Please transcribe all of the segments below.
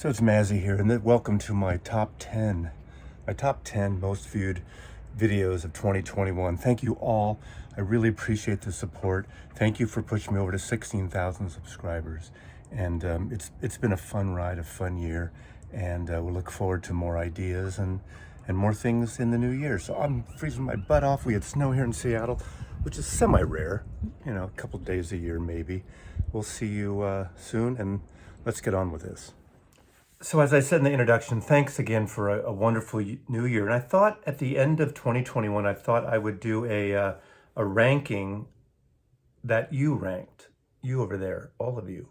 So it's Mazzy here, and welcome to my top 10 most viewed videos of 2021. Thank you all. I really appreciate the support. Thank you for pushing me over to 16,000 subscribers. And it's been a fun ride, a fun year, and we'll look forward to more ideas and more things in the new year. So I'm freezing my butt off. We had snow here in Seattle, which is semi-rare, a couple days a year maybe. We'll see you soon, and let's get on with this. So as I said in the introduction, thanks again for a wonderful new year. And I thought at the end of 2021, I thought I would do a ranking that you ranked, you over there, all of you,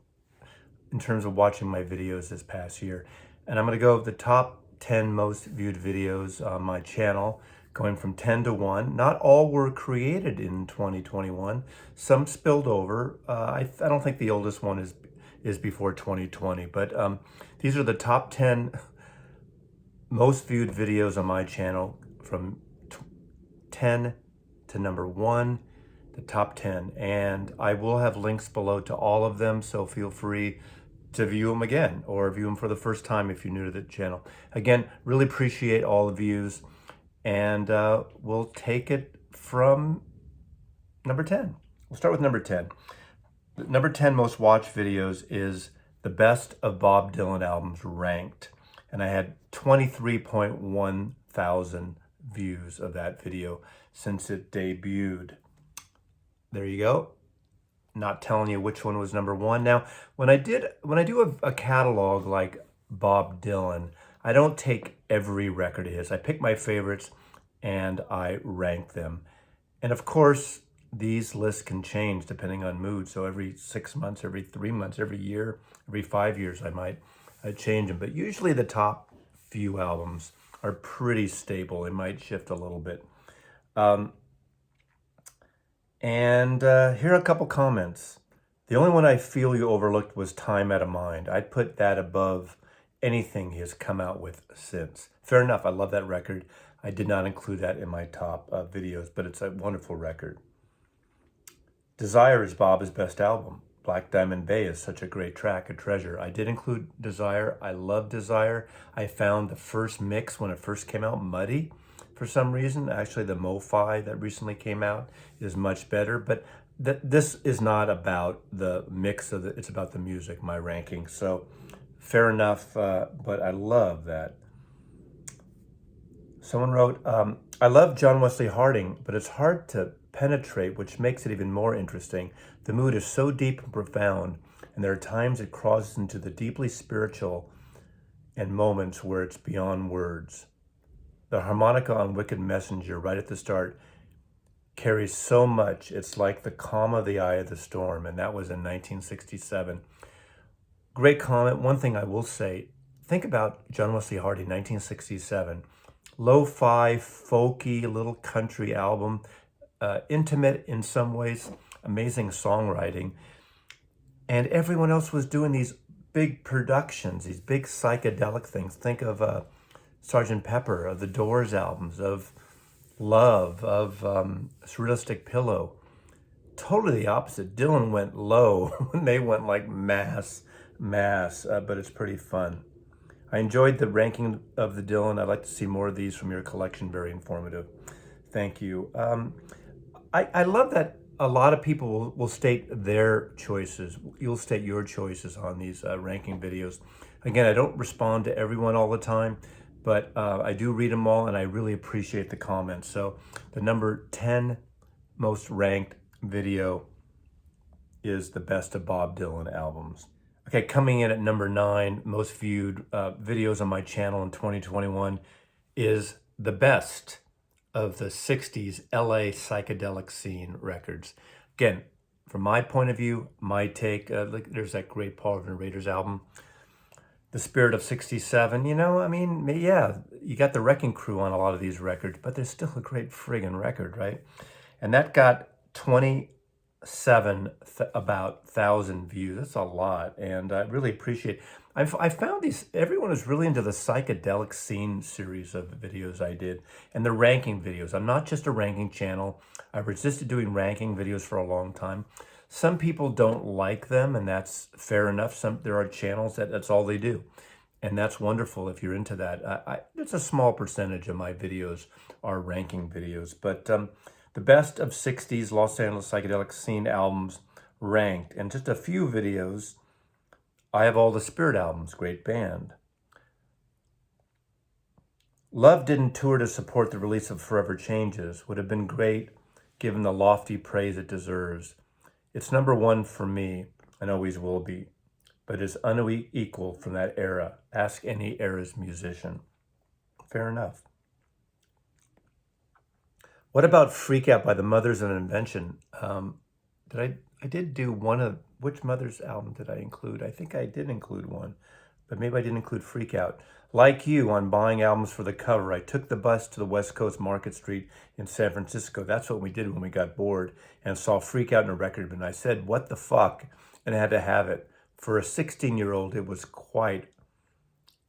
in terms of watching my videos this past year. And I'm going to go the top 10 most viewed videos on my channel, going from 10 to 1. Not all were created in 2021. Some spilled over. I don't think the oldest one is before 2020, but these are the top 10 most viewed videos on my channel from 10 to number 1, the top 10. And I will have links below to all of them, so feel free to view them again or view them for the first time if you're new to the channel. Again, really appreciate all the views, and we'll take it from number 10. We'll start with number 10. The number 10 most watched videos is the best of Bob Dylan albums ranked. And I had 23.1 thousand views of that video since it debuted. There you go. Not telling you which one was number 1. Now, when I do a catalog like Bob Dylan, I don't take every record of his. I pick my favorites and I rank them. And of course, these lists can change depending on mood. So every 6 months, every 3 months, every year, every 5 years, I might change them. But usually the top few albums are pretty stable. They might shift a little bit. Here are a couple comments. The only one I feel you overlooked was Time Out of Mind. I'd put that above anything he has come out with since. Fair enough. I love that record. I did not include that in my top videos, but it's a wonderful record. Desire is Bob's best album. Black Diamond Bay is such a great track, a treasure. I did include Desire. I love Desire. I found the first mix when it first came out muddy for some reason. Actually, the Mo-Fi that recently came out is much better, but this is not about the mix of it's about the music, my ranking. So fair enough, but I love that. Someone wrote, I love John Wesley Harding, but it's hard to penetrate, which makes it even more interesting. The mood is so deep and profound, and there are times it crosses into the deeply spiritual and moments where it's beyond words. The harmonica on Wicked Messenger right at the start carries so much. It's like the calm of the eye of the storm, and that was in 1967. Great comment. One thing I will say, think about John Wesley Harding, 1967. Lo-fi, folky, little country album, intimate in some ways, amazing songwriting. And everyone else was doing these big productions, these big psychedelic things. Think of Sgt. Pepper, of the Doors albums, of Love, of Surrealistic Pillow. Totally the opposite. Dylan went low when they went like mass, but it's pretty fun. I enjoyed the ranking of the Dylan. I'd like to see more of these from your collection. Very informative. Thank you. I love that a lot of people will state their choices. You'll state your choices on these ranking videos. Again, I don't respond to everyone all the time, but I do read them all, and I really appreciate the comments. So the number 10 most ranked video is the best of Bob Dylan albums. Okay, coming in at number 9, most viewed videos on my channel in 2021 is the best of the 60s LA psychedelic scene records. Again, from my point of view, my take, there's that great Paul and the Raiders album, The Spirit of 67. Yeah, you got the Wrecking Crew on a lot of these records, but there's still a great friggin' record, right? And that got 27,000 views. That's a lot, and I really appreciate. I found everyone is really into the psychedelic scene series of videos I did, and the ranking videos. I'm not just a ranking channel. I resisted doing ranking videos for a long time. Some people don't like them, and that's fair enough. There are channels that's all they do. And that's wonderful if you're into that. It's a small percentage of my videos are ranking videos, but the best of 60s Los Angeles psychedelic scene albums ranked. And just a few videos, I have all the Spirit albums, great band. Love didn't tour to support the release of Forever Changes. Would have been great given the lofty praise it deserves. It's number one for me and always will be, but is unequal from that era. Ask any era's musician. Fair enough. What about Freak Out by the Mothers of Invention? I did do one of, which Mothers album did I include? I think I did include one, but maybe I didn't include Freak Out. Like you, on buying albums for the cover, I took the bus to the West Coast Market Street in San Francisco. That's what we did when we got bored and saw Freak Out in a record bin. I said, what the fuck? And I had to have it. For a 16-year-old, it was quite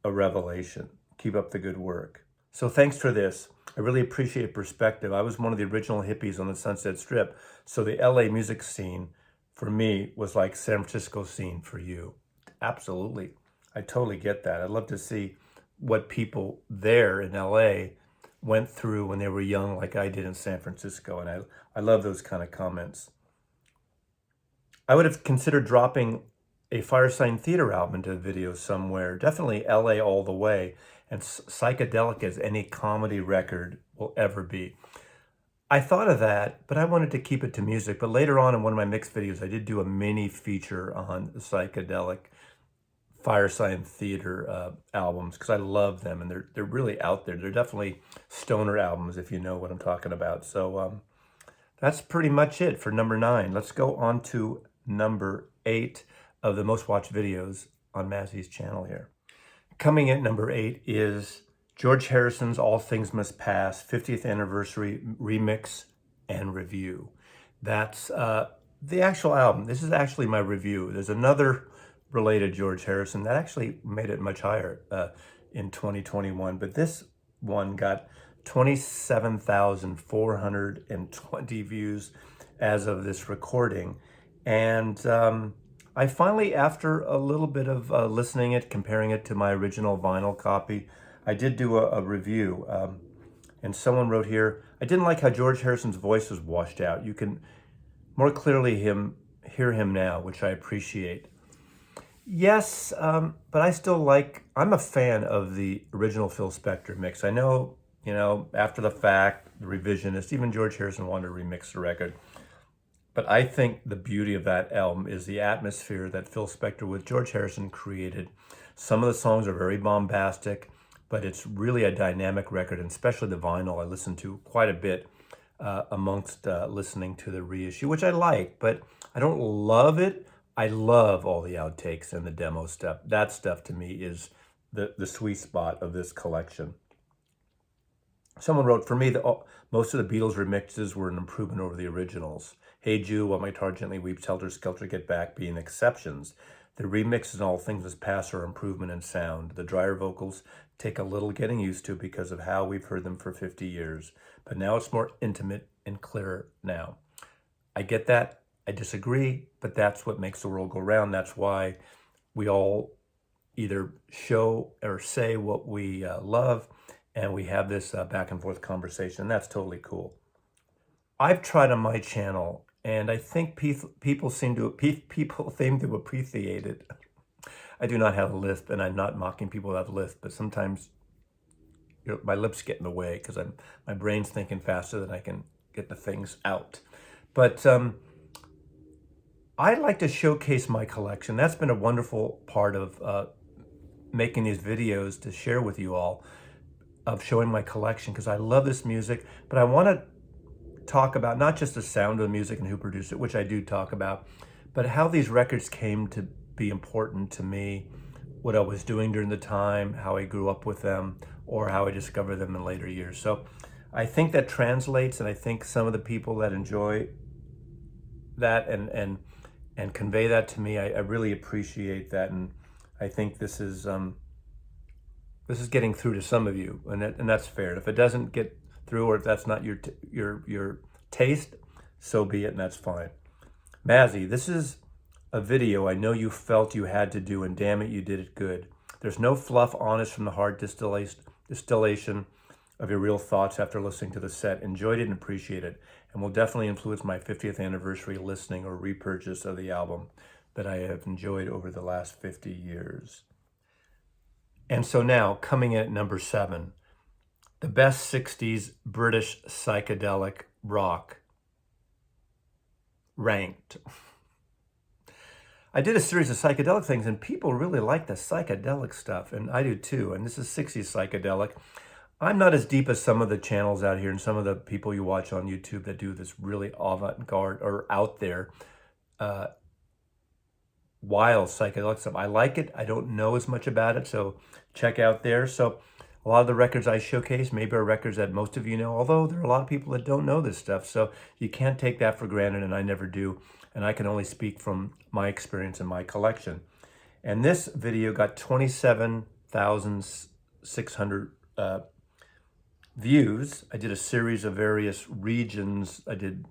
a revelation. Keep up the good work. So thanks for this. I really appreciate perspective. I was one of the original hippies on the Sunset Strip, so the LA music scene for me was like San Francisco scene for you. Absolutely. I totally get that. I'd love to see what people there in LA went through when they were young like I did in San Francisco, and I love those kind of comments. I would have considered dropping a Firesign Theater album into the video somewhere. Definitely LA all the way, and psychedelic as any comedy record will ever be. I thought of that, but I wanted to keep it to music. But later on in one of my mixed videos, I did do a mini feature on the psychedelic Firesign Theater albums because I love them, and they're really out there. They're definitely stoner albums, if you know what I'm talking about. So that's pretty much it for number 9. Let's go on to number 8 of the most watched videos on Mazzy's channel here. Coming at number 8 is George Harrison's All Things Must Pass 50th Anniversary Remix and Review. That's the actual album. This is actually my review. There's another related George Harrison that actually made it much higher in 2021, but this one got 27,420 views as of this recording. And I finally, after a little bit of listening it, comparing it to my original vinyl copy, I did do a review. And someone wrote here, I didn't like how George Harrison's voice was washed out. You can more clearly hear him now, which I appreciate. Yes, but I still I'm a fan of the original Phil Spector mix. I know, after the fact, the revisionist, even George Harrison wanted to remix the record. But I think the beauty of that album is the atmosphere that Phil Spector with George Harrison created. Some of the songs are very bombastic, but it's really a dynamic record, and especially the vinyl I listened to quite a bit amongst listening to the reissue, which I like, but I don't love it. I love all the outtakes and the demo stuff. That stuff to me is the sweet spot of this collection. Someone wrote, for me, most of the Beatles remixes were an improvement over the originals. Hey Jew, While My Guitar Gently Weeps, Helter Skelter, Get Back being exceptions. The remixes and All Things Must Pass are improvement in sound. The drier vocals take a little getting used to because of how we've heard them for 50 years. But now it's more intimate and clearer now. I get that. I disagree, but that's what makes the world go round. That's why we all either show or say what we love, and we have this back and forth conversation. That's totally cool. I've tried on my channel, and I think people seem to appreciate it. I do not have a lisp, and I'm not mocking people who have a lisp, but sometimes my lips get in the way because my brain's thinking faster than I can get the things out. But I like to showcase my collection. That's been a wonderful part of making these videos to share with you all, of showing my collection, because I love this music, but I want to talk about not just the sound of the music and who produced it, which I do talk about, but how these records came to be important to me, what I was doing during the time, how I grew up with them, or how I discovered them in later years. So I think that translates, and I think some of the people that enjoy that and convey that to me, I really appreciate that, and I think this is getting through to some of you, and that's fair. And if it doesn't get through, or if that's not your taste, so be it, and that's fine. Mazzy, this is a video I know you felt you had to do, and damn it, you did it good. There's no fluff, honest from the heart distillation of your real thoughts after listening to the set. Enjoyed it and appreciate it, and will definitely influence my 50th anniversary listening or repurchase of the album that I have enjoyed over the last 50 years. And so now, coming in at number 7, the best 60s British psychedelic rock, ranked. I did a series of psychedelic things, and people really like the psychedelic stuff, and I do too, and this is 60s psychedelic. I'm not as deep as some of the channels out here and some of the people you watch on YouTube that do this really avant-garde or out there, wild psychedelic stuff. I like it. I don't know as much about it, so check out there. So a lot of the records I showcase maybe are records that most of you know, although there are a lot of people that don't know this stuff, so you can't take that for granted, and I never do, and I can only speak from my experience and my collection. And this video got 27,600 views. I did a series of various regions. I did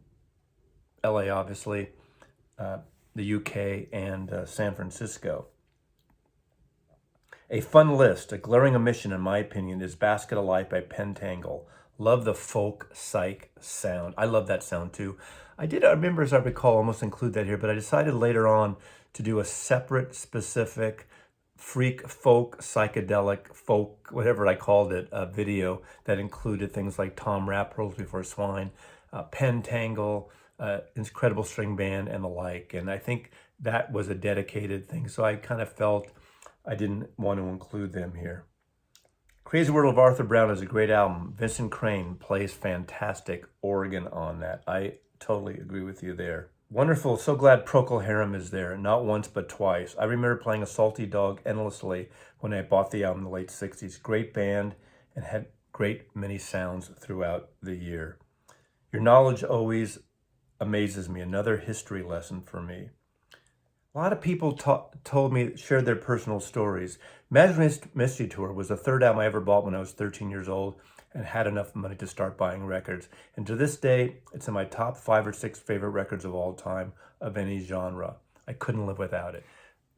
LA, obviously, the UK, and San Francisco. A fun list, a glaring omission in my opinion, is Basket of Life by Pentangle. Love the folk psych sound. I love that sound too. I remember, as I recall, almost include that here, but I decided later on to do a separate, specific, freak, folk, psychedelic, folk, whatever I called it, a video that included things like Tom Rapp, Pearls Before Swine, Pentangle, Incredible String Band, and the like. And I think that was a dedicated thing, so I kind of felt I didn't want to include them here. Crazy World of Arthur Brown is a great album. Vincent Crane plays fantastic organ on that. I totally agree with you there. Wonderful. So glad Procol Harum is there. Not once, but twice. I remember playing A Salty Dog endlessly when I bought the album in the late 60s. Great band and had great many sounds throughout the year. Your knowledge always amazes me. Another history lesson for me. A lot of people shared their personal stories. Magic Mystery Tour was the third album I ever bought when I was 13 years old and had enough money to start buying records. And to this day, it's in my top 5 or 6 favorite records of all time of any genre. I couldn't live without it.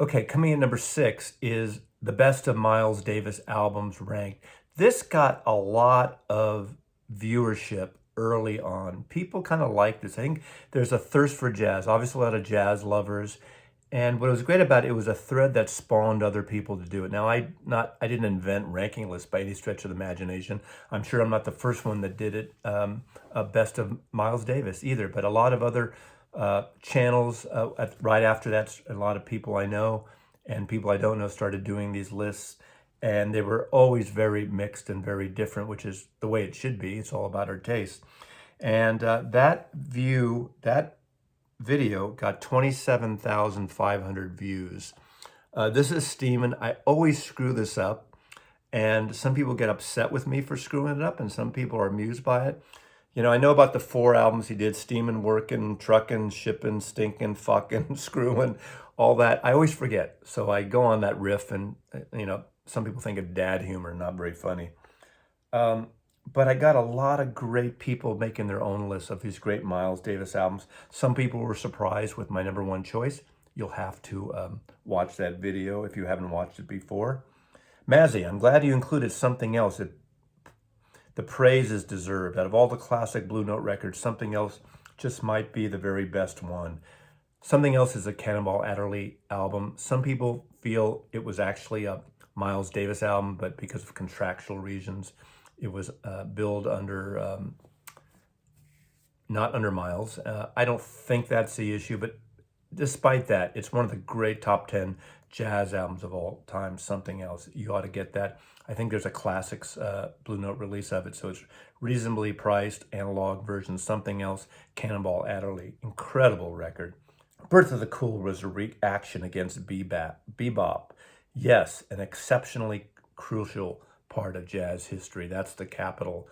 Okay, coming in number 6 is the best of Miles Davis albums ranked. This got a lot of viewership early on. People kind of like this. I think there's a thirst for jazz. Obviously, a lot of jazz lovers. And what was great about it was a thread that spawned other people to do it. Now, I didn't invent ranking lists by any stretch of the imagination. I'm sure I'm not the first one that did it, best of Miles Davis either. But a lot of other channels right after that, a lot of people I know and people I don't know started doing these lists. And they were always very mixed and very different, which is the way it should be. It's all about our taste. And that video got 27,500 views. This is steaming. I always screw this up, and some people get upset with me for screwing it up, and some people are amused by it. You know, I know about the 4 albums he did: steaming, working, trucking, shipping, stinking, fucking, screwing, all that. I always forget, so I go on that riff, and you know, some people think of dad humor, not very funny. But I got a lot of great people making their own lists of these great Miles Davis albums. Some people were surprised with my number 1 choice. You'll have to watch that video if you haven't watched it before. Mazzy, I'm glad you included Something Else. The praise is deserved. Out of all the classic Blue Note records, Something Else just might be the very best one. Something Else is a Cannonball Adderley album. Some people feel it was actually a Miles Davis album, but because of contractual reasons, it was billed under, not under Miles. I don't think that's the issue, but despite that, it's one of the great top 10 jazz albums of all time, Something Else. You ought to get that. I think there's a classics Blue Note release of it, so it's reasonably priced, analog version, Something Else, Cannonball Adderley. Incredible record. Birth of the Cool was a reaction against bebop. Yes, an exceptionally crucial part of jazz history. That's the Capitol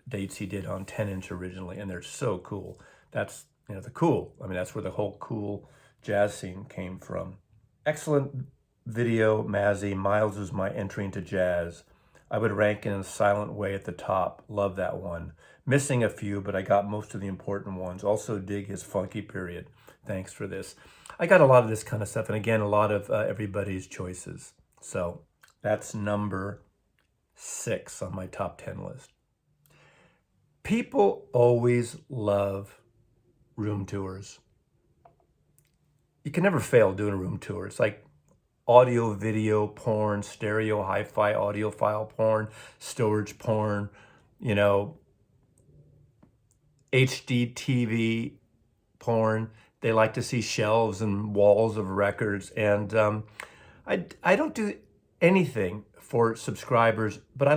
dates he did on 10-inch originally, and they're so cool. That's, you know, the cool. I mean, that's where the whole cool jazz scene came from. Excellent video, Mazzy. Miles is my entry into jazz. I would rank in a silent way at the top. Love that one. Missing a few, but I got most of the important ones. Also dig his funky period. Thanks for this. I got a lot of this kind of stuff, and again, a lot of everybody's choices. So That's number 6 on my top 10 list. People always love room tours. You can never fail doing a room tour. It's like audio, video porn, stereo, hi-fi, audiophile porn, storage porn, you know, HD TV porn. They like to see shelves and walls of records. And I don't do anything for subscribers, but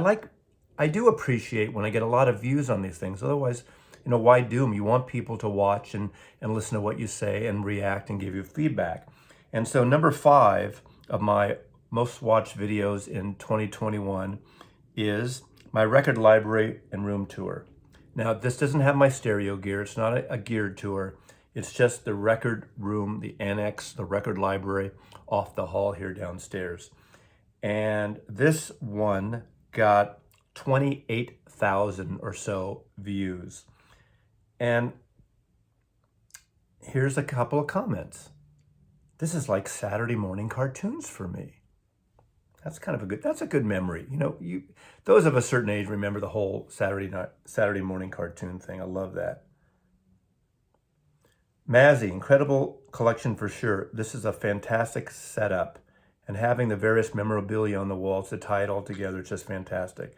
I do appreciate when I get a lot of views on these things. Otherwise, you know, why do them? You want people to watch and listen to what you say and react and give you feedback. And so number 5 of my most watched videos in 2021 is my record library and room tour. Now, this doesn't have my stereo gear. It's not a geared tour. It's just the record room, the annex, the record library off the hall here downstairs. And this one got 28,000 or so views. And here's a couple of comments. This is like Saturday morning cartoons for me. That's a good memory. You know, those of a certain age remember the whole Saturday morning cartoon thing. I love that. Mazzy, incredible collection for sure. This is a fantastic setup, and having the various memorabilia on the walls to tie it all together is just fantastic.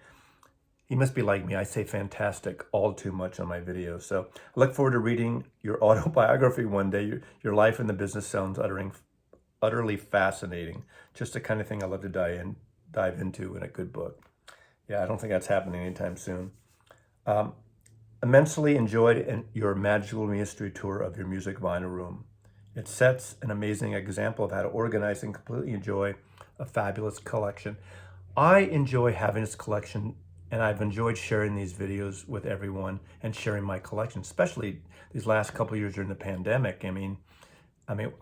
He must be like me. I say fantastic all too much on my videos. So I look forward to reading your autobiography one day. Your life in the business sounds utterly fascinating. Just the kind of thing I love to dive into in a good book. Yeah, I don't think that's happening anytime soon. Immensely enjoyed your magical mystery tour of your music vinyl room. It sets an amazing example of how to organize and completely enjoy a fabulous collection. I enjoy having this collection, and I've enjoyed sharing these videos with everyone and sharing my collection, especially these last couple of years during the pandemic. I mean,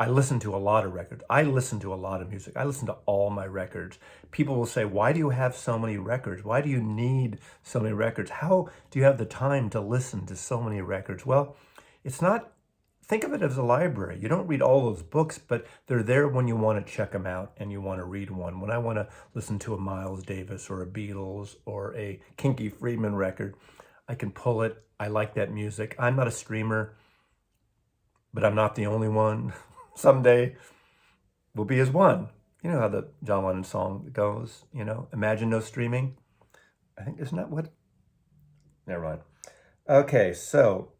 I listen to a lot of records. I listen to a lot of music. I listen to all my records. People will say, why do you have so many records? Why do you need so many records? How do you have the time to listen to so many records? Well, it's not, think of it as a library. You don't read all those books, but they're there when you want to check them out and you want to read one. When I want to listen to a Miles Davis or a Beatles or a Kinky Friedman record, I can pull it. I like that music. I'm not a streamer, but I'm not the only one. Someday we'll be as one. You know how the John Lennon song goes, you know, imagine no streaming. I think, isn't that what? Never mind. Okay, so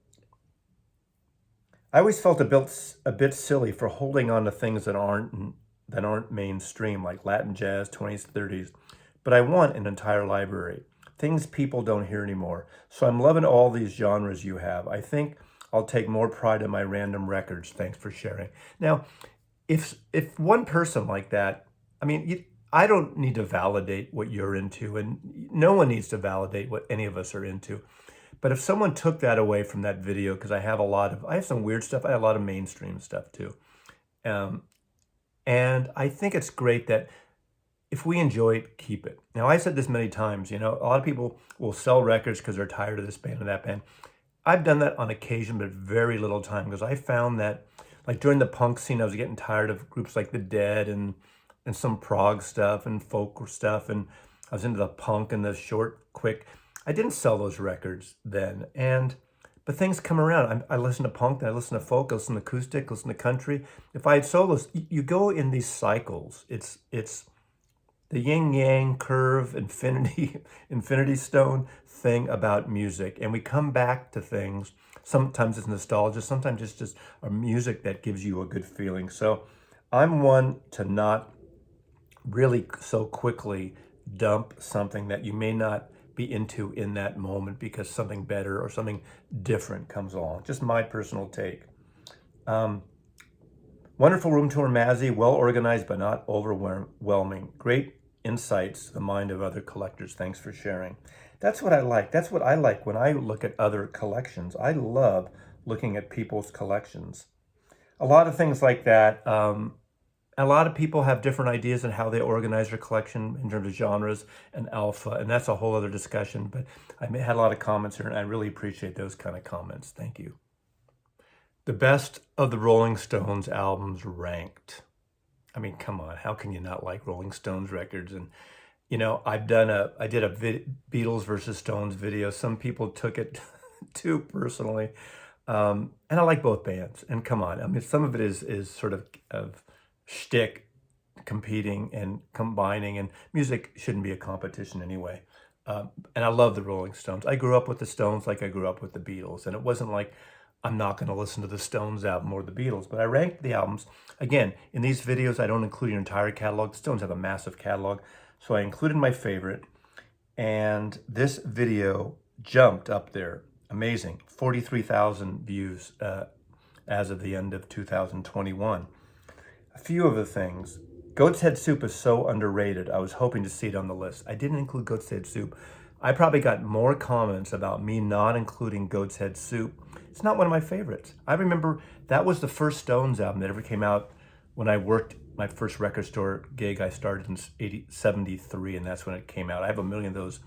I always felt a bit silly for holding on to things that aren't mainstream, like Latin jazz, 20s, 30s. But I want an entire library, things people don't hear anymore. So I'm loving all these genres you have. I think I'll take more pride in my random records. Thanks for sharing. Now, if one person like that, I mean, I don't need to validate what you're into, and no one needs to validate what any of us are into. But if someone took that away from that video, because I have some weird stuff, I have a lot of mainstream stuff too. And I think it's great that if we enjoy it, keep it. Now, I've said this many times, you know, a lot of people will sell records because they're tired of this band or that band. I've done that on occasion, but very little time, because I found that, like during the punk scene, I was getting tired of groups like The Dead and some prog stuff and folk stuff, and I was into the punk and the short, quick. I didn't sell those records then, but things come around. I listen to punk, then I listen to folk, I listen to acoustic, listen to country. If I had sold those, you go in these cycles. It's the yin-yang curve, infinity stone thing about music. And we come back to things. Sometimes it's nostalgia, sometimes it's just a music that gives you a good feeling. So I'm one to not really so quickly dump something that you may not be into in that moment because something better or something different comes along. Just my personal take. Wonderful room tour, Mazzy. Well organized, but not overwhelming. Great insights to the mind of other collectors. Thanks for sharing. That's what I like. That's what I like when I look at other collections. I love looking at people's collections. A lot of things like that. A lot of people have different ideas on how they organize their collection in terms of genres and alpha, and that's a whole other discussion, but I had a lot of comments here, and I really appreciate those kind of comments. Thank you. The best of the Rolling Stones albums ranked. I mean, come on, how can you not like Rolling Stones records? And you know, I did a Beatles versus Stones video. Some people took it too personally, and I like both bands. And come on, I mean, some of it is sort of shtick, competing and combining, and music shouldn't be a competition anyway. And I love the Rolling Stones. I grew up with the Stones like I grew up with the Beatles, and it wasn't like I'm not going to listen to the Stones album or the Beatles, but I ranked the albums. Again, in these videos, I don't include your entire catalog. The Stones have a massive catalog, so I included my favorite, and this video jumped up there. Amazing, 43,000 views as of the end of 2021. A few of the things. Goat's Head Soup is so underrated. I was hoping to see it on the list. I didn't include Goat's Head Soup. I probably got more comments about me not including Goat's Head Soup. It's not one of my favorites. I remember that was the first Stones album that ever came out when I worked my first record store gig. I started in 73, and that's when it came out. I have a million of those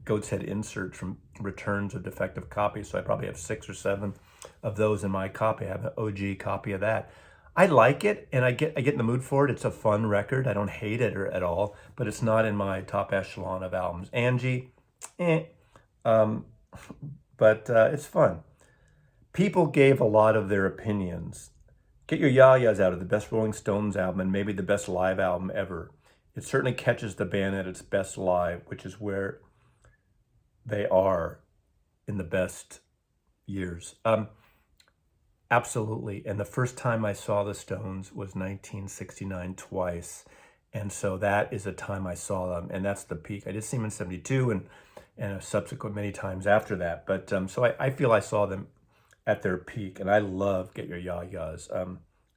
Goat's Head inserts from returns of defective copies, so I probably have 6 or 7 of those in my copy. I have an OG copy of that. I like it, and I get in the mood for it. It's a fun record. I don't hate it at all, but it's not in my top echelon of albums. Angie, eh. Um, but it's fun. People gave a lot of their opinions. Get Your Ya-Ya's Out of the best Rolling Stones album and maybe the best live album ever. It certainly catches the band at its best live, which is where they are in the best years. Absolutely. And the first time I saw the Stones was 1969 twice. And so that is a time I saw them, and that's the peak. I did see them in 72 and a subsequent many times after that. But so I feel I saw them at their peak, and I love Get Your Ya-Ya's.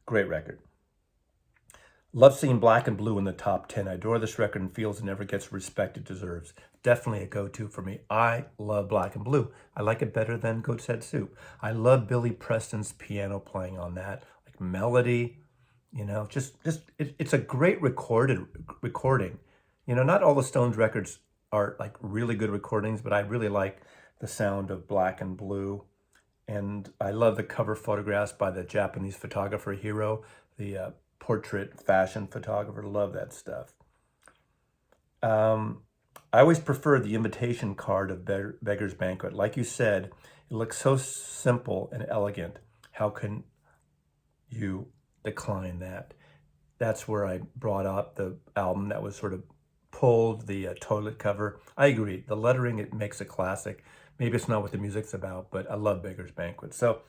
Great record. Love seeing Black and Blue in the top 10. I adore this record and feels it never gets the respect it deserves. Definitely a go-to for me. I love Black and Blue. I like it better than Goat's Head Soup. I love Billy Preston's piano playing on that, like melody. You know, it's a great recording. You know, not all the Stones records are like really good recordings, but I really like the sound of Black and Blue. And I love the cover photographs by the Japanese photographer Hiro, the portrait fashion photographer. Love that stuff. I always prefer the invitation card of Beggar's Banquet. Like you said, it looks so simple and elegant. How can you decline that? That's where I brought up the album that was sort of pulled, the toilet cover. I agree. The lettering, it makes a classic. Maybe it's not what the music's about, but I love Beggar's Banquet. So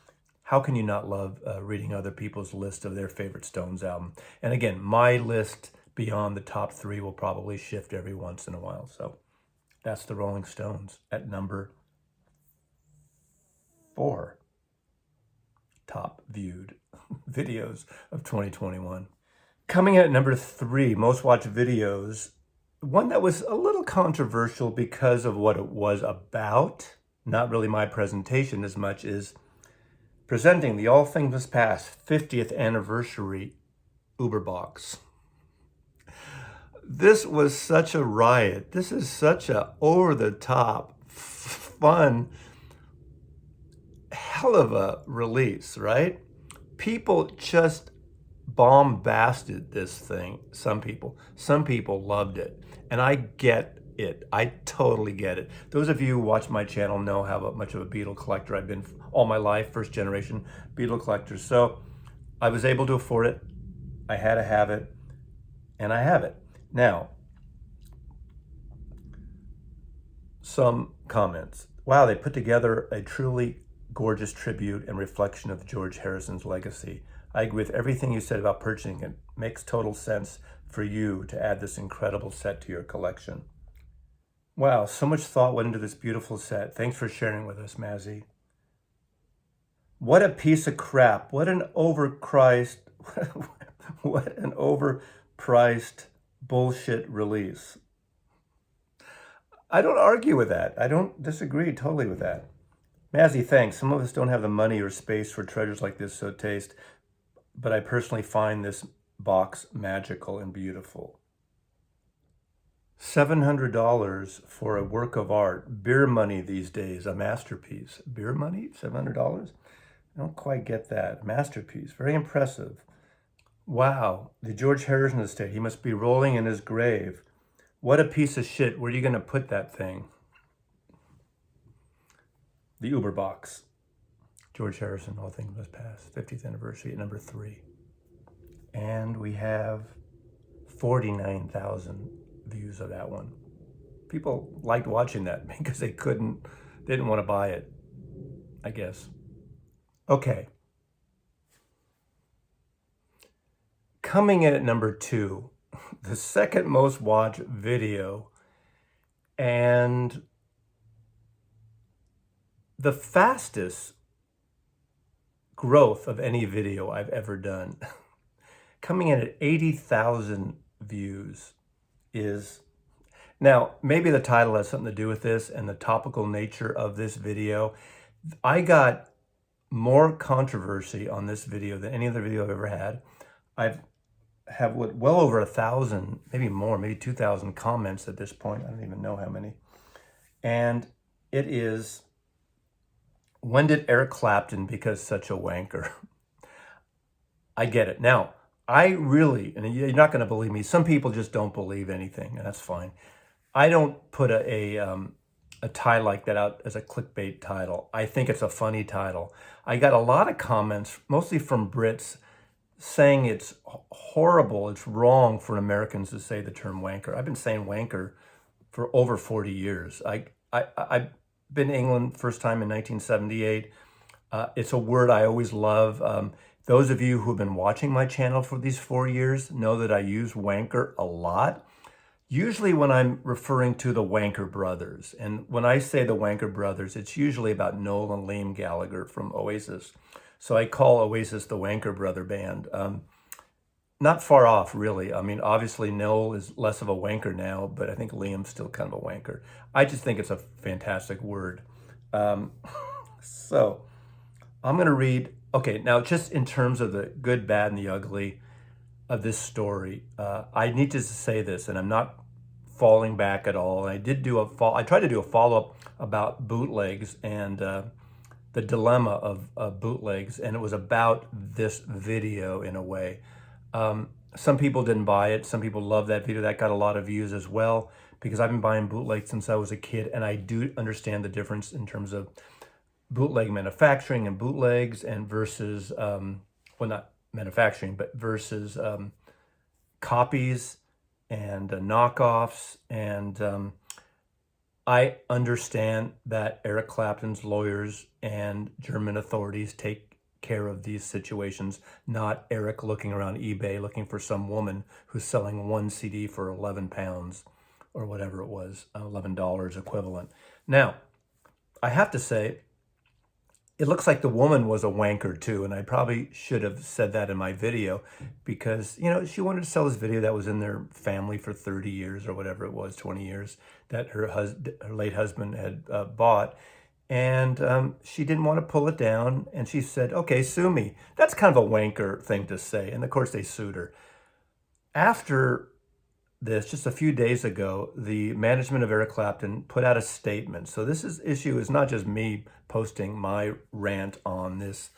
how can you not love reading other people's list of their favorite Stones album? And again, my list beyond the top 3 will probably shift every once in a while. So that's the Rolling Stones at number 4. Top viewed videos of 2021. Coming in at number 3, most watched videos, one that was a little controversial because of what it was about. Not really my presentation as much as presenting the All Things Must Pass 50th anniversary Uber box. This was such a riot. This is such a over-the-top, fun, hell of a release, right? People just bombasted this thing. Some people loved it, and I get it. I totally get it. Those of you who watch my channel know how much of a Beatle collector I've been all my life, first generation Beatle collector. So I was able to afford it. I had to have it, and I have it. Now, some comments. Wow, they put together a truly gorgeous tribute and reflection of George Harrison's legacy. I agree with everything you said about purchasing it. Makes total sense for you to add this incredible set to your collection. Wow, so much thought went into this beautiful set. Thanks for sharing with us, Mazzy. What a piece of crap. What an overpriced bullshit release. I don't argue with that. I don't disagree totally with that. Mazzy, thanks. Some of us don't have the money or space for treasures like this, so taste. But I personally find this box magical and beautiful. $700 for a work of art. Beer money these days, a masterpiece. Beer money, $700? I don't quite get that. Masterpiece, very impressive. Wow, the George Harrison estate. He must be rolling in his grave. What a piece of shit. Where are you going to put that thing? The Uber box. George Harrison, All Things Must Pass, 50th anniversary at number 3. And we have 49,000 views of that one. People liked watching that because they didn't want to buy it, I guess. Okay. Coming in at number 2, the second most watched video and the fastest growth of any video I've ever done. Coming in at 80,000 views is, now maybe the title has something to do with this and the topical nature of this video. I got more controversy on this video than any other video I've ever had. I've have well over 1,000, maybe more, maybe 2,000 comments at this point. I don't even know how many. And it is, when did Eric Clapton become such a wanker? I get it. Now, I really, and you're not going to believe me, some people just don't believe anything, and that's fine. I don't put a title like that out as a clickbait title. I think it's a funny title. I got a lot of comments, mostly from Brits, saying it's horrible, it's wrong for Americans to say the term wanker. I've been saying wanker for over 40 years. I've been in England first time in 1978. It's a word I always love. Those of you who have been watching my channel for these 4 years know that I use wanker a lot. Usually when I'm referring to the Wanker Brothers. And when I say the Wanker Brothers, it's usually about Noel and Liam Gallagher from Oasis. So I call Oasis the Wanker Brother Band. Not far off, really. I mean, obviously Noel is less of a wanker now, but I think Liam's still kind of a wanker. I just think it's a fantastic word. So I'm going to read, okay, now just in terms of the good, bad, and the ugly of this story, I need to say this, and I'm not falling back at all. I tried to do a follow-up about bootlegs and the dilemma of bootlegs, and it was about this video in a way. Some people didn't buy it. Some people love that video. That got a lot of views as well, because I've been buying bootlegs since I was a kid, and I do understand the difference in terms of bootleg manufacturing and bootlegs and versus, well, not manufacturing, but versus copies and knockoffs. And I understand that Eric Clapton's lawyers and German authorities take care of these situations, not Eric looking around eBay looking for some woman who's selling one CD for 11 pounds or whatever it was, $11 equivalent. Now, I have to say, it looks like the woman was a wanker too, and I probably should have said that in my video because, you know, she wanted to sell this video that was in their family for 30 years or whatever it was, 20 years, that her late husband had bought. And she didn't want to pull it down, and she said, okay, sue me. That's kind of a wanker thing to say, and of course they sued her. After this, just a few days ago, the management of Eric Clapton put out a statement. So this issue is not just me posting my rant on this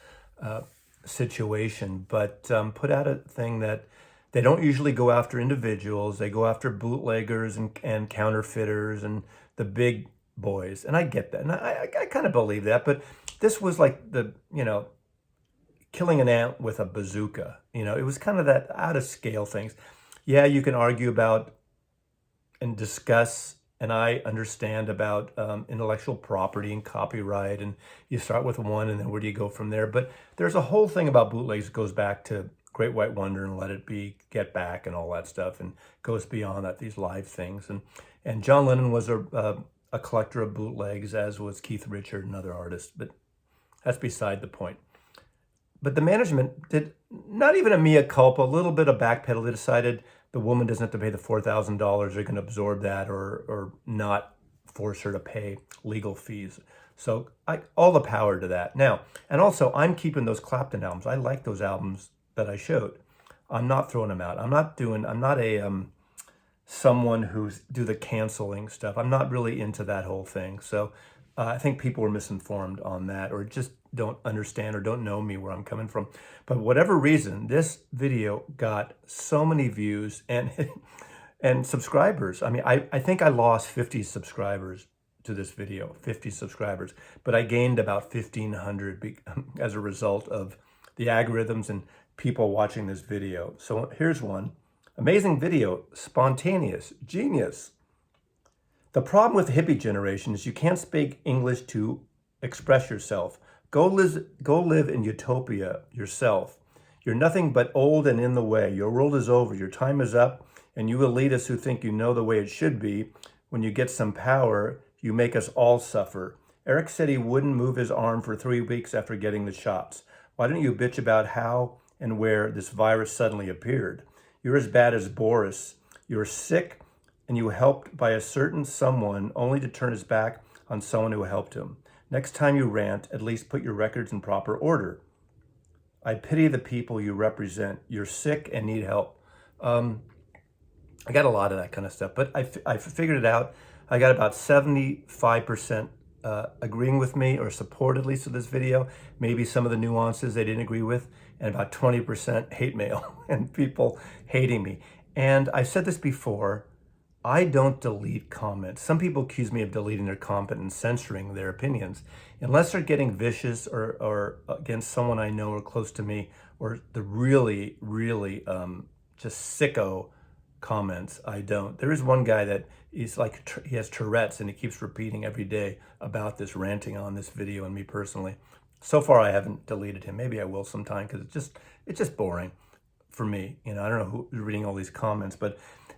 situation, but put out a thing that they don't usually go after individuals. They go after bootleggers and counterfeiters and the big boys. And I get that. And I kind of believe that. But this was like the, you know, killing an ant with a bazooka. You know, it was kind of that out of scale things. Yeah, you can argue about and discuss, and I understand about intellectual property and copyright, and you start with one, and then where do you go from there? But there's a whole thing about bootlegs that goes back to Great White Wonder and Let It Be, Get Back, and all that stuff, and goes beyond that, these live things. And John Lennon was a collector of bootlegs, as was Keith Richards and other artists, but that's beside the point. But the management did not even a mea culpa, a little bit of backpedal. They decided the woman doesn't have to pay the $4,000. They can absorb that or not force her to pay legal fees. So all the power to that. Now, and also I'm keeping those Clapton albums. I like those albums that I showed. I'm not throwing them out. I'm not a someone who's do the canceling stuff. I'm not really into that whole thing. So I think people were misinformed on that, or just don't understand or don't know me where I'm coming from. But whatever reason, this video got so many views and and subscribers. I mean, I think I lost 50 subscribers to this video, 50 subscribers, but I gained about 1,500 as a result of the algorithms and people watching this video. So here's one. Amazing video, spontaneous, genius. The problem with the hippie generation is you can't speak English to express yourself. Go live in utopia yourself. You're nothing but old and in the way. Your world is over. Your time is up. And you elitists who think you know the way it should be, when you get some power, you make us all suffer. Eric said he wouldn't move his arm for 3 weeks after getting the shots. Why don't you bitch about how and where this virus suddenly appeared? You're as bad as Boris. You're sick and you helped by a certain someone only to turn his back on someone who helped him. Next time you rant, at least put your records in proper order. I pity the people you represent. You're sick and need help. I got a lot of that kind of stuff, but I figured it out. I got about 75% agreeing with me or support at least of this video. Maybe some of the nuances they didn't agree with, and about 20% hate mail and people hating me. And I said this before, I don't delete comments. Some people accuse me of deleting their comment and censoring their opinions. Unless they're getting vicious or against someone I know or close to me, or the really, really just sicko comments, I don't. There is one guy that he's like, he has Tourette's and he keeps repeating every day about this, ranting on this video and me personally. So far, I haven't deleted him. Maybe I will sometime because it's just boring for me. You know, I don't know who's reading all these comments,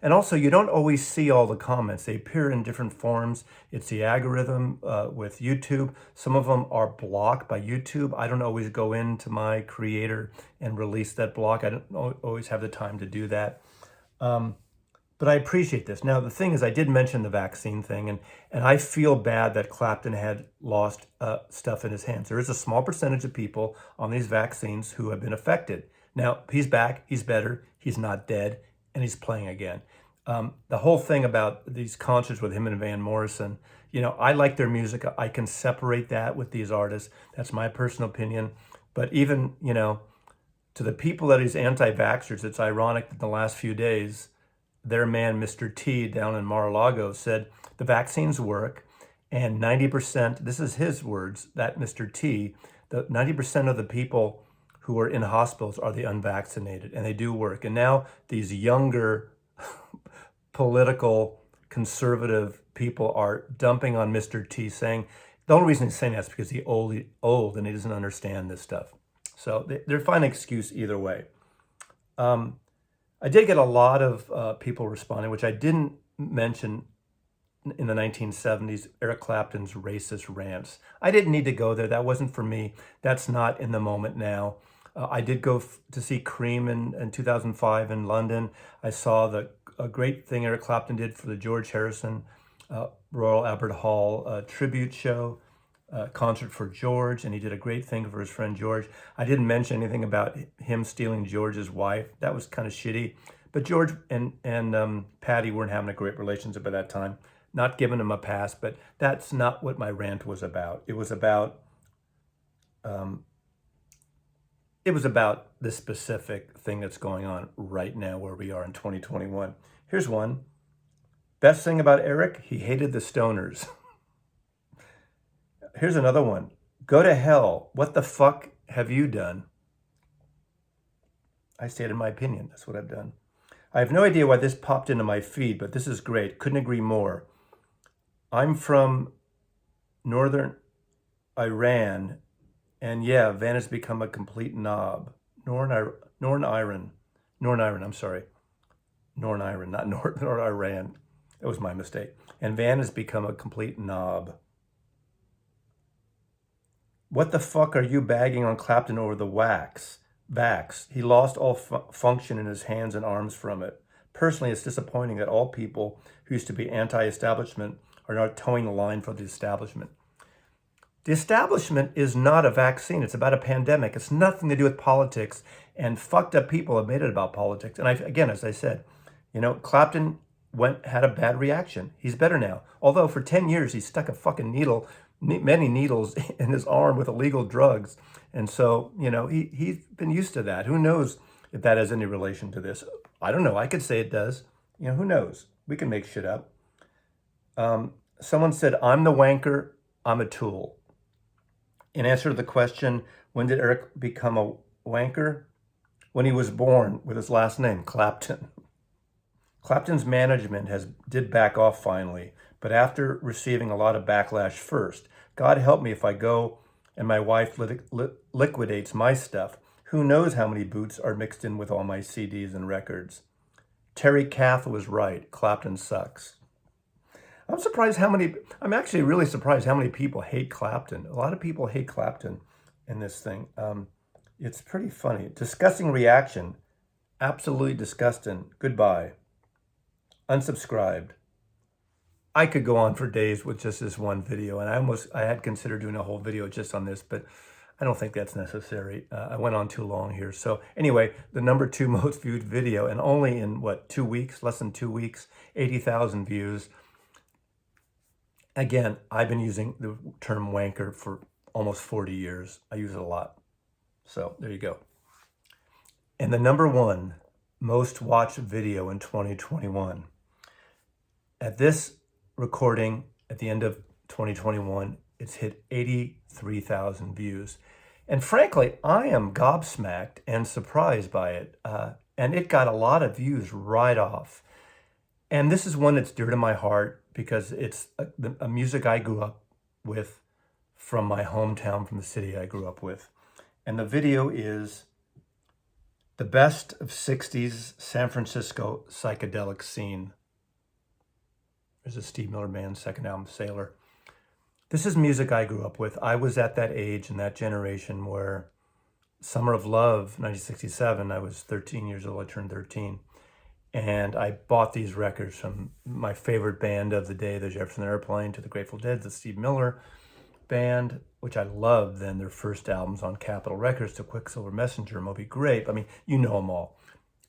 and also you don't always see all the comments. They appear in different forms. It's the algorithm with YouTube. Some of them are blocked by YouTube. I don't always go into my creator and release that block. I don't always have the time to do that. But I appreciate this. Now, the thing is, I did mention the vaccine thing, and I feel bad that Clapton had lost stuff in his hands. There is a small percentage of people on these vaccines who have been affected. Now, he's back, he's better, he's not dead, and he's playing again. The whole thing about these concerts with him and Van Morrison, you know, I like their music. I can separate that with these artists. That's my personal opinion. But even, you know, to the people that he's anti-vaxxers, it's ironic that the last few days, their man, Mr. T, down in Mar-a-Lago, said the vaccines work, and 90%, this is his words, that Mr. T, the 90% of the people who are in hospitals are the unvaccinated, and they do work. And now these younger political conservative people are dumping on Mr. T, saying, the only reason he's saying that is because he's old and he doesn't understand this stuff. So they're finding an excuse either way. I did get a lot of people responding, which I didn't mention in the 1970s, Eric Clapton's racist rants. I didn't need to go there. That wasn't for me. That's not in the moment now. I did go to see Cream in 2005 in London. I saw a great thing Eric Clapton did for the George Harrison Royal Albert Hall tribute show. Concert for George, and he did a great thing for his friend George. I didn't mention anything about him stealing George's wife. That was kind of shitty. But George and Patty weren't having a great relationship at that time. Not giving him a pass, but that's not what my rant was about. It was about the specific thing that's going on right now where we are in 2021. Here's one. Best thing about Eric, he hated the stoners. Here's another one. Go to hell. What the fuck have you done? I stated my opinion. That's what I've done. I have no idea why this popped into my feed, but this is great. Couldn't agree more. I'm from northern Iran, and yeah, Van has become a complete knob. Northern Iran, I'm sorry. Northern Iran, not Northern Iran. That was my mistake. And Van has become a complete knob. What the fuck are you bagging on Clapton over the vax? He lost all function in his hands and arms from it. Personally, it's disappointing that all people who used to be anti-establishment are now towing the line for the establishment. The establishment is not a vaccine. It's about a pandemic. It's nothing to do with politics, and fucked up people have made it about politics. And again, as I said, you know, Clapton had a bad reaction. He's better now. Although for 10 years, he stuck a fucking needle, many needles in his arm with illegal drugs. And so, you know, he's been used to that. Who knows if that has any relation to this? I don't know. I could say it does. You know, who knows? We can make shit up. Someone said, I'm the wanker, I'm a tool. In answer to the question, when did Eric become a wanker? When he was born with his last name, Clapton. Clapton's management did back off finally, but after receiving a lot of backlash first. God help me if I go and my wife liquidates my stuff. Who knows how many boots are mixed in with all my CDs and records. Terry Kath was right. Clapton sucks. I'm actually really surprised how many people hate Clapton. A lot of people hate Clapton in this thing. It's pretty funny. Disgusting reaction. Absolutely disgusting. Goodbye. Unsubscribed. I could go on for days with just this one video, and I had considered doing a whole video just on this, but I don't think that's necessary. I went on too long here. So anyway, the number 2 most viewed video, and only in what, 2 weeks, less than 2 weeks, 80,000 views. Again, I've been using the term wanker for almost 40 years. I use it a lot. So there you go. And the number 1 most watched video in 2021. At this recording, at the end of 2021, it's hit 83,000 views. And frankly, I am gobsmacked and surprised by it. And it got a lot of views right off. And this is one that's dear to my heart because it's a music I grew up with from my hometown, from the city I grew up with. And the video is the best of 60s San Francisco psychedelic scene. There's a Steve Miller Band's second album, Sailor. This is music I grew up with. I was at that age and that generation where Summer of Love, 1967, I was 13 years old, I turned 13. And I bought these records from my favorite band of the day, the Jefferson Airplane, to the Grateful Dead, the Steve Miller Band, which I loved then, their first albums on Capitol Records, to Quicksilver Messenger, Moby Grape. I mean, you know them all.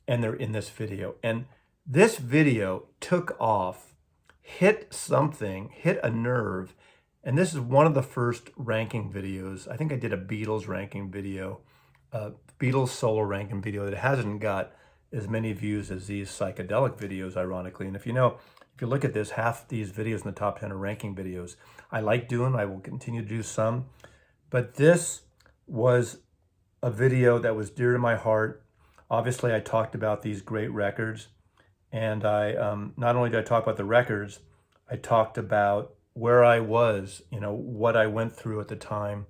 And they're in this video. And this video took off, hit a nerve. And this is one of the first ranking videos. I think I did a Beatles ranking video, Beatles solo ranking video that hasn't got as many views as these psychedelic videos, ironically. And if you look at this, half these videos in the top 10 are ranking videos. I like doing, I will continue to do some. But this was a video that was dear to my heart. Obviously, I talked about these great records. And I not only did I talk about the records, I talked about where I was, you know, what I went through at the time,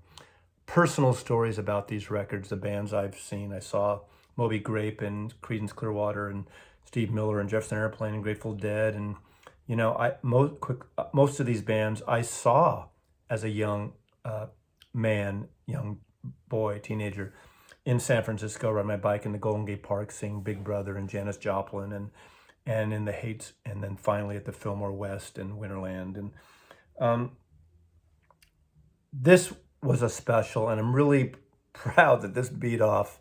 personal stories about these records, the bands I've seen. I saw Moby Grape and Creedence Clearwater and Steve Miller and Jefferson Airplane and Grateful Dead. And, you know, most of these bands I saw as a young man, young boy, teenager in San Francisco, riding my bike in the Golden Gate Park, seeing Big Brother and Janis Joplin and in the Hates, and then finally at the Fillmore West and Winterland. And this was a special, and I'm really proud that this beat out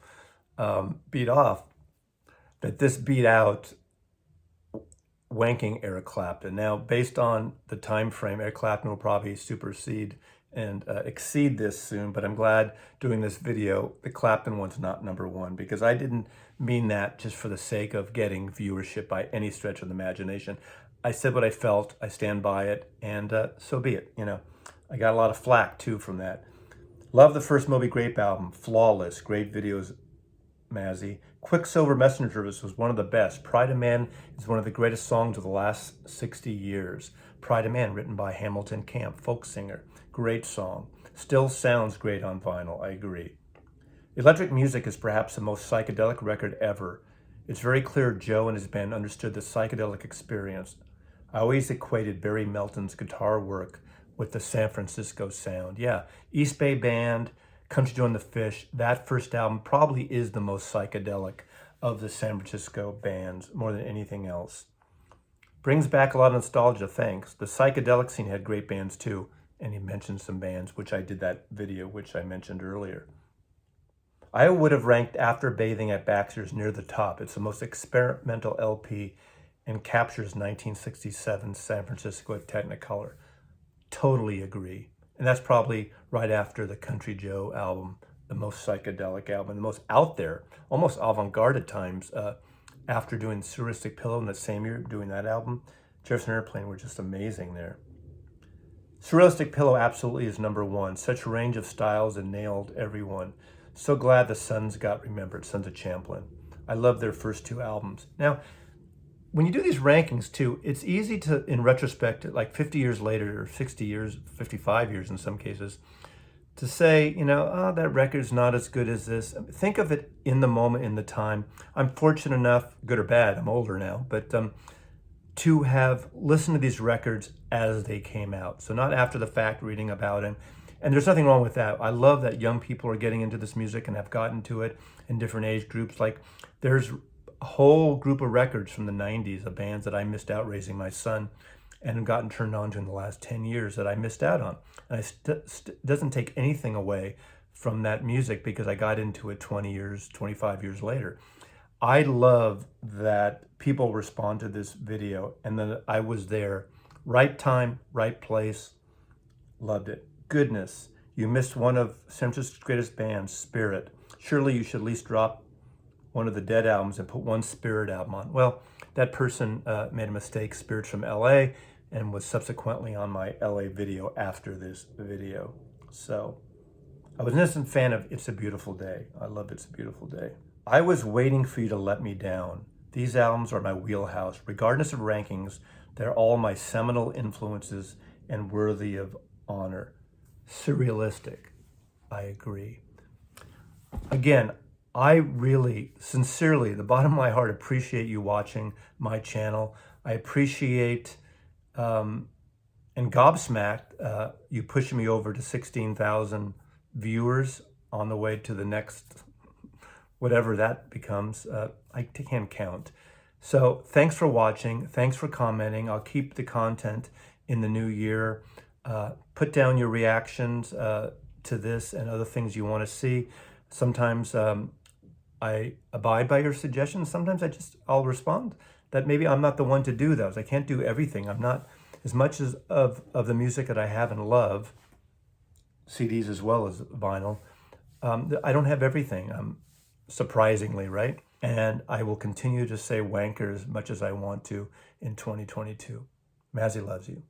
wanking Eric Clapton. Now, based on the time frame, Eric Clapton will probably supersede and exceed this soon, but I'm glad doing this video, the Clapton one's not number 1, because I didn't mean that just for the sake of getting viewership by any stretch of the imagination. I said what I felt, I stand by it, and so be it. You know, I got a lot of flack too from that. Love the first Moby Grape album, flawless, great videos, Mazzy. Quicksilver Messenger was one of the best. Pride of Man is one of the greatest songs of the last 60 years. Pride of Man, written by Hamilton Camp, folk singer. Great song. Still sounds great on vinyl, I agree. Electric Music is perhaps the most psychedelic record ever. It's very clear Joe and his band understood the psychedelic experience. I always equated Barry Melton's guitar work with the San Francisco sound. Yeah, East Bay Band, Country Joe and the Fish, that first album probably is the most psychedelic of the San Francisco bands, more than anything else. Brings back a lot of nostalgia, thanks. The psychedelic scene had great bands too, and he mentioned some bands, which I did that video, which I mentioned earlier. I would have ranked After Bathing at Baxter's near the top. It's the most experimental LP and captures 1967 San Francisco at Technicolor. Totally agree. And that's probably right after the Country Joe album, the most psychedelic album, the most out there, almost avant-garde at times. After doing Surrealistic Pillow in the same year, doing that album, Jefferson Airplane were just amazing there. Surrealistic Pillow absolutely is number one. Such a range of styles and nailed everyone. So glad the Sons got remembered, Sons of Champlin. I love their first two albums. Now, when you do these rankings too, it's easy to, in retrospect, like 50 years later, or 60 years, 55 years in some cases, to say, you know, oh, that record's not as good as this. Think of it in the moment, in the time. I'm fortunate enough, good or bad, I'm older now, but to have listened to these records as they came out. So not after the fact, reading about them. And there's nothing wrong with that. I love that young people are getting into this music and have gotten to it in different age groups. Like there's a whole group of records from the 90s of bands that I missed out raising my son and have gotten turned on to in the last 10 years that I missed out on. And doesn't take anything away from that music because I got into it 20 years, 25 years later. I love that people respond to this video and that I was there. Right time, right place. Loved it. Goodness, you missed one of San Francisco's greatest bands, Spirit. Surely you should at least drop one of the Dead albums and put one Spirit album on. Well, that person made a mistake. Spirit's from LA and was subsequently on my LA video after this video. So I was an instant fan of It's a Beautiful Day. I love It's a Beautiful Day. I was waiting for you to let me down. These albums are my wheelhouse. Regardless of rankings, they're all my seminal influences and worthy of honor. Surrealistic. I agree. Again, I really, sincerely, the bottom of my heart, appreciate you watching my channel. I appreciate and gobsmacked you pushing me over to 16,000 viewers on the way to the next, whatever that becomes. I can't count. So thanks for watching. Thanks for commenting. I'll keep the content in the new year. Put down your reactions to this and other things you want to see. Sometimes I abide by your suggestions. Sometimes I'll respond that maybe I'm not the one to do those. I can't do everything. I'm not, as much as of the music that I have and love, CDs as well as vinyl, I don't have everything, surprisingly, right? And I will continue to say wanker as much as I want to in 2022. Mazzy loves you.